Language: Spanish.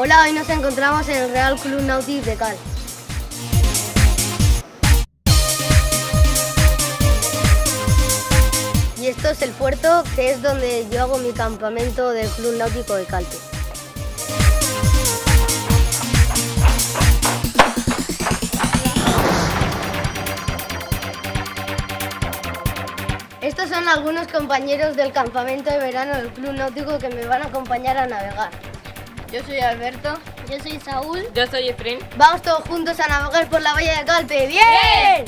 Hola, hoy nos encontramos en el Real Club Nàutic de Cal. Y esto es el puerto, que es donde yo hago mi campamento del Club Náutico de Calpe. Estos son algunos compañeros del campamento de verano del Club Náutico que me van a acompañar a navegar. Yo soy Alberto. Yo soy Saúl. Yo soy Efraín. Vamos todos juntos a navegar por la bahía de Calpe. ¡Bien!